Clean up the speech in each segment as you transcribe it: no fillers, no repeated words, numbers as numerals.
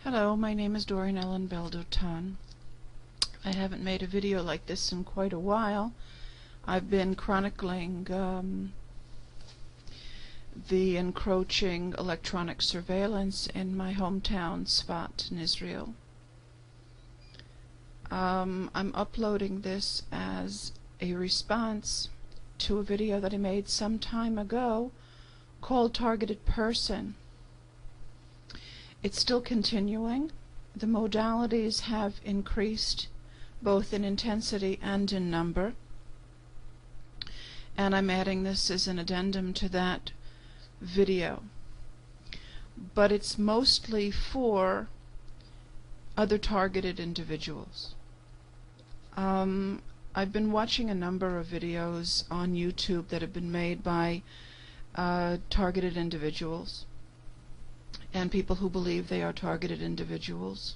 Hello, my name is Doreen Ellen Beldotan. I haven't made a video like this in quite a while. I've been chronicling the encroaching electronic surveillance in my hometown, Tzfat, in Israel. I'm uploading this as a response to a video that I made some time ago called Targeted Person. It's still continuing. The modalities have increased both in intensity and in number, and I'm adding this as an addendum to that video. But it's mostly for other targeted individuals. I've been watching a number of videos on YouTube that have been made by targeted individuals and people who believe they are targeted individuals.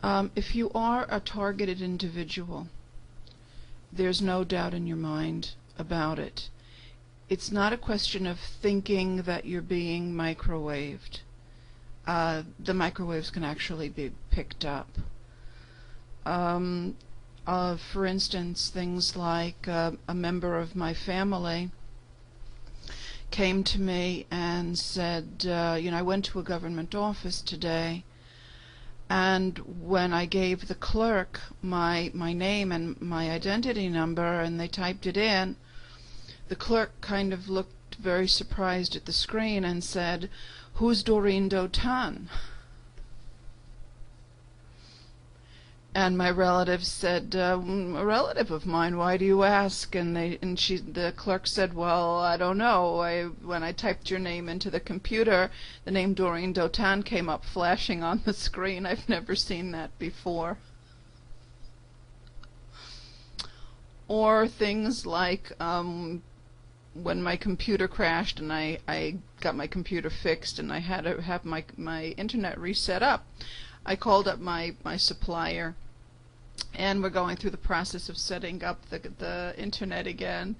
If you are a targeted individual, there's no doubt in your mind about it. It's not a question of thinking that you're being microwaved. The microwaves can actually be picked up. For instance, things like a member of my family came to me and said, I went to a government office today, and when I gave the clerk my name and my identity number and they typed it in, the clerk kind of looked very surprised at the screen and said, "Who's Doreen Dotan?" And my relative said, "A relative of mine. Why do you ask?" And the clerk said, "Well, I don't know. When I typed your name into the computer, the name Doreen Dotan came up flashing on the screen. I've never seen that before." Or things like when my computer crashed and I got my computer fixed and I had to have my internet reset up. I called up my supplier, and we're going through the process of setting up the internet again,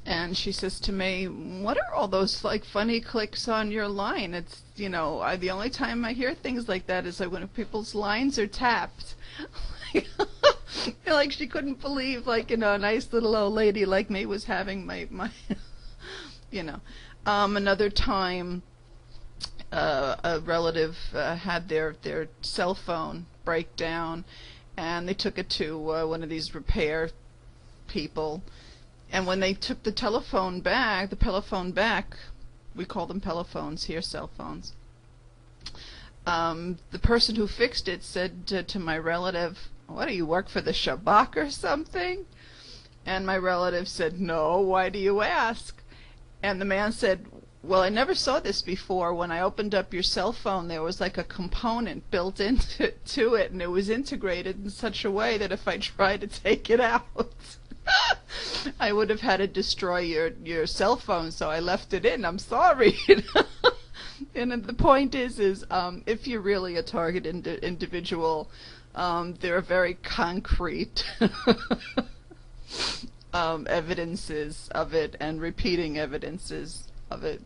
and she says to me, "What are all those like funny clicks on your line?" It's the only time I hear things like that is like when people's lines are tapped. Like she couldn't believe a nice little old lady like me was having my another time a relative had their cell phone break down, and they took it to one of these repair people, and when they took the telephone back, we call them telephones here, cell phones, the person who fixed it said to my relative, "What, do you work for the Shabak or something?" And my relative said, "No, why do you ask?" And the man said, "Well, I never saw this before. When I opened up your cell phone, there was like a component built into it, and it was integrated in such a way that if I tried to take it out, I would have had to destroy your cell phone, so I left it in. I'm sorry." And the point is if you're really a target individual, there are very concrete evidences of it and repeating evidences of it.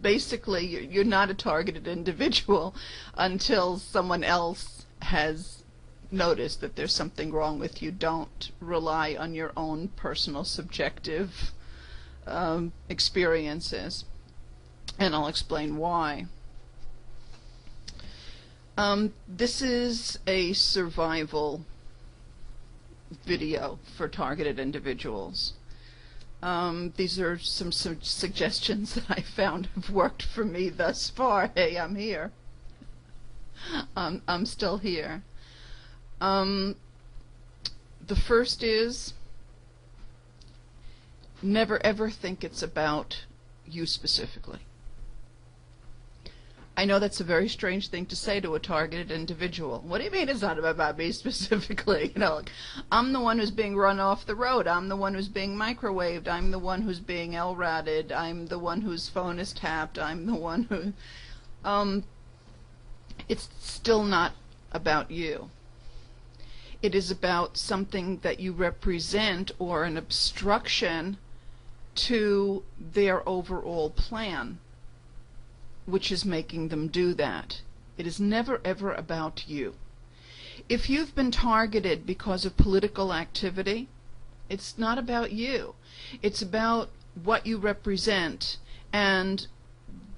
Basically, you're not a targeted individual until someone else has noticed that there's something wrong with you. Don't rely on your own personal subjective experiences, and I'll explain why. This is a survival video for targeted individuals. These are some suggestions that I found have worked for me thus far. Hey, I'm here. I'm still here. The first is never ever think it's about you specifically. I know that's a very strange thing to say to a targeted individual. What do you mean it's not about me specifically? I'm the one who's being run off the road. I'm the one who's being microwaved. I'm the one who's being LRADed. I'm the one whose phone is tapped. I'm the one who... It's still not about you. It is about something that you represent or an obstruction to their overall plan. which is making them do that. It is never ever about you. If you've been targeted because of political activity, it's not about you. It's about what you represent and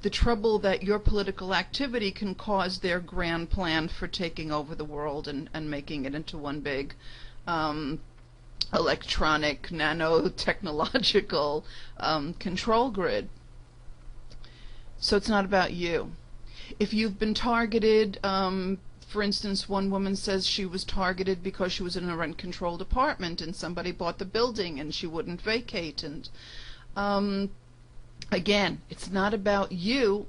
the trouble that your political activity can cause their grand plan for taking over the world and making it into one big electronic, nanotechnological control grid. So it's not about you. If you've been targeted, for instance, one woman says she was targeted because she was in a rent-controlled apartment and somebody bought the building and she wouldn't vacate. And again, it's not about you.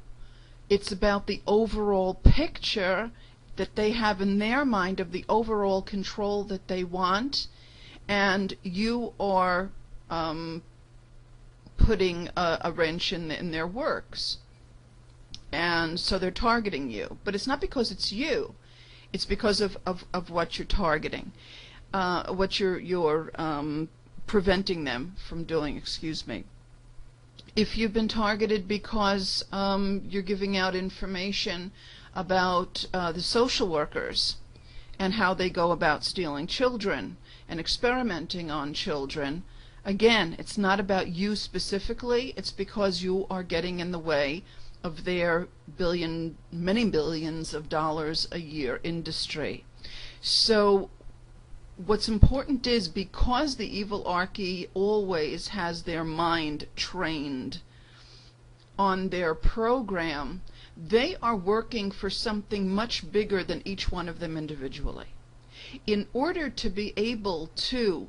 It's about the overall picture that they have in their mind of the overall control that they want, and you are putting a wrench in their works. And so they're targeting you. But it's not because it's you. It's because of what you're targeting, what you're preventing them from doing, excuse me. If you've been targeted because you're giving out information about the social workers and how they go about stealing children and experimenting on children, again, it's not about you specifically. It's because you are getting in the way of their many billions of dollars a year industry. So what's important is, because the evil Archie always has their mind trained on their program, they are working for something much bigger than each one of them individually. In order to be able to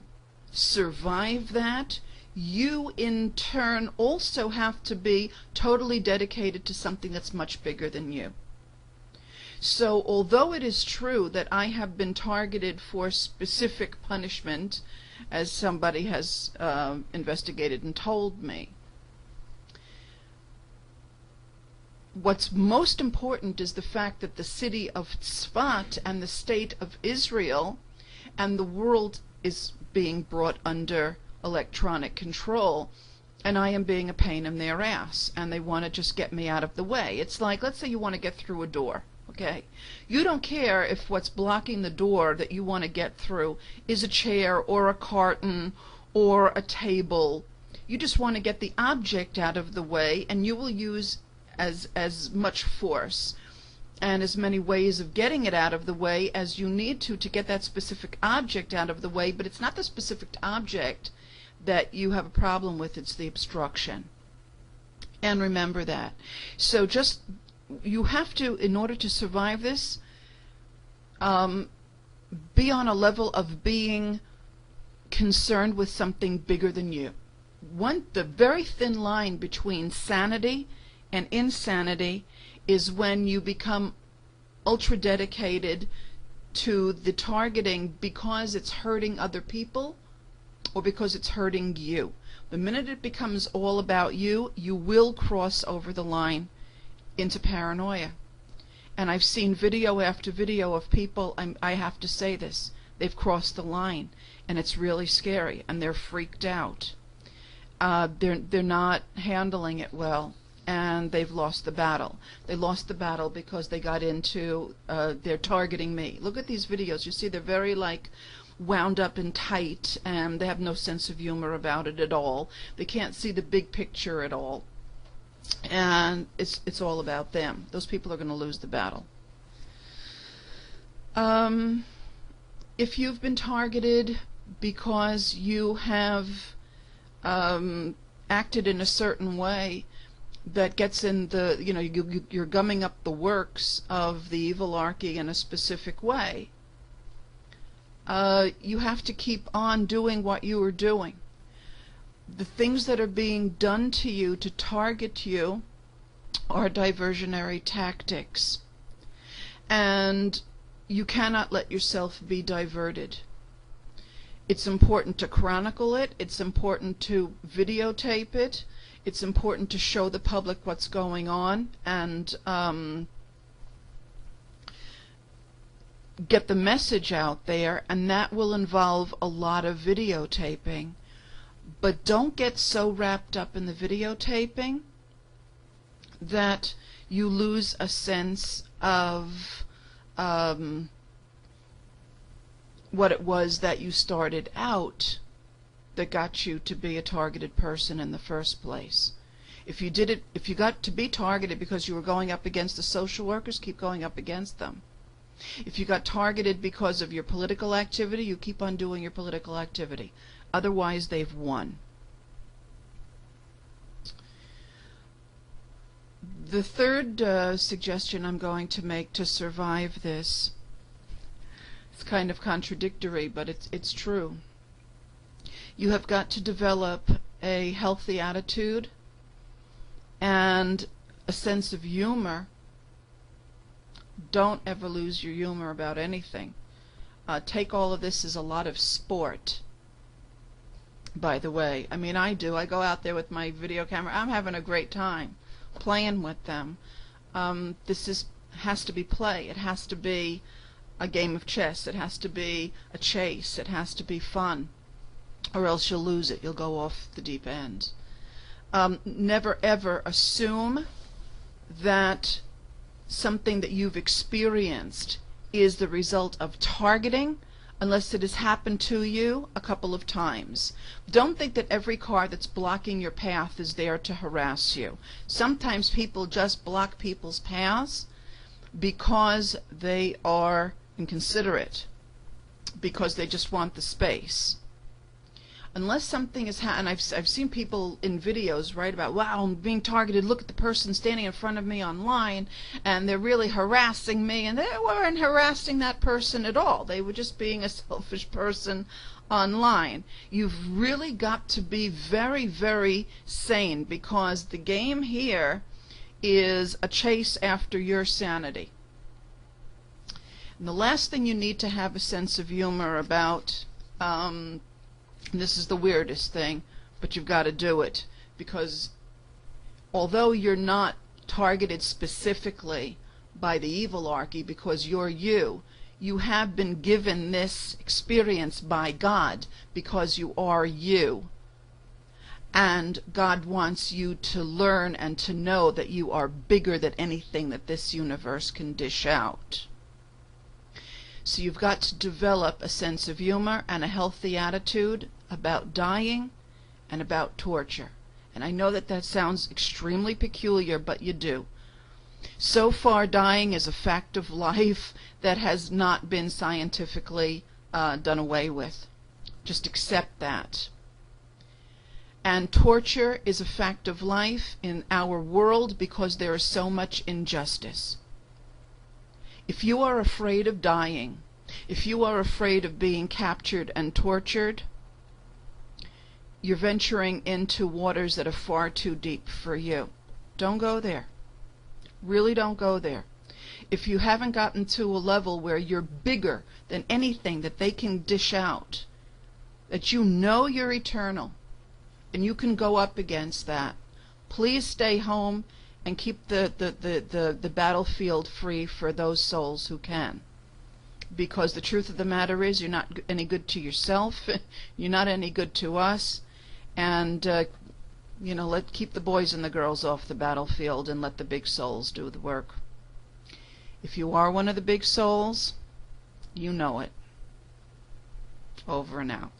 survive that, you in turn also have to be totally dedicated to something that's much bigger than you. So although it is true that I have been targeted for specific punishment, as somebody has investigated and told me, what's most important is the fact that the city of Tzfat and the state of Israel and the world is being brought under electronic control, and I am being a pain in their ass, and they want to just get me out of the way. It's like, let's say you want to get through a door, okay? You don't care if what's blocking the door that you want to get through is a chair or a carton or a table. You just want to get the object out of the way, and you will use as much force and as many ways of getting it out of the way as you need to get that specific object out of the way. But it's not the specific object that you have a problem with, it's the obstruction. And remember that. So just, you have to, in order to survive this, be on a level of being concerned with something bigger than you. The very thin line between sanity and insanity is when you become ultra dedicated to the targeting because it's hurting other people or because it's hurting you. The minute it becomes all about you, you will cross over the line into paranoia. And I've seen video after video of people, I have to say this, they've crossed the line, and it's really scary, and they're freaked out. They're not handling it well, and they've lost the battle. They lost the battle because they got into, they're targeting me. Look at these videos. You see they're very wound up and tight, and they have no sense of humor about it at all. They can't see the big picture at all. And it's all about them. Those people are going to lose the battle. If you've been targeted because you have acted in a certain way that gets in the, you're gumming up the works of the evil Archie in a specific way, you have to keep on doing what you are doing. The things that are being done to you to target you are diversionary tactics, and you cannot let yourself be diverted. It's important to chronicle it, it's important to videotape it, it's important to show the public what's going on, and get the message out there, and that will involve a lot of videotaping. But don't get so wrapped up in the videotaping that you lose a sense of what it was that you started out that got you to be a targeted person in the first place. If you got to be targeted because you were going up against the social workers, keep going up against them. If you got targeted because of your political activity, you keep on doing your political activity. Otherwise, they've won. The third suggestion I'm going to make to survive this, it's kind of contradictory, but it's true. You have got to develop a healthy attitude and a sense of humor. Don't ever lose your humor about anything. Take all of this as a lot of sport, by the way. I mean, I do. I go out there with my video camera. I'm having a great time playing with them. This has to be play. It has to be a game of chess. It has to be a chase. It has to be fun, or else you'll lose it. You'll go off the deep end. Never ever assume that something that you've experienced is the result of targeting unless it has happened to you a couple of times. Don't think that every car that's blocking your path is there to harass you. Sometimes people just block people's paths because they are inconsiderate, because they just want the space. Unless something is happening, I've seen people in videos write about, wow, I'm being targeted, look at the person standing in front of me online, and they're really harassing me, and they weren't harassing that person at all. They were just being a selfish person online. You've really got to be very, very sane, because the game here is a chase after your sanity. And the last thing you need to have a sense of humor about, this is the weirdest thing, but you've got to do it, because although you're not targeted specifically by the evil archy because you're you, you have been given this experience by God because you are you. And God wants you to learn and to know that you are bigger than anything that this universe can dish out. So you've got to develop a sense of humor and a healthy attitude about dying and about torture. And I know that that sounds extremely peculiar, but you do. So far, dying is a fact of life that has not been scientifically done away with. Just accept that. And torture is a fact of life in our world because there is so much injustice. If you are afraid of dying, if you are afraid of being captured and tortured, you're venturing into waters that are far too deep for you. Don't go there. Really don't go there. If you haven't gotten to a level where you're bigger than anything that they can dish out, that you know you're eternal, and you can go up against that, please stay home and keep the battlefield free for those souls who can. Because the truth of the matter is, you're not any good to yourself, you're not any good to us, and you know, keep the boys and the girls off the battlefield and let the big souls do the work. If you are one of the big souls, you know it. Over and out.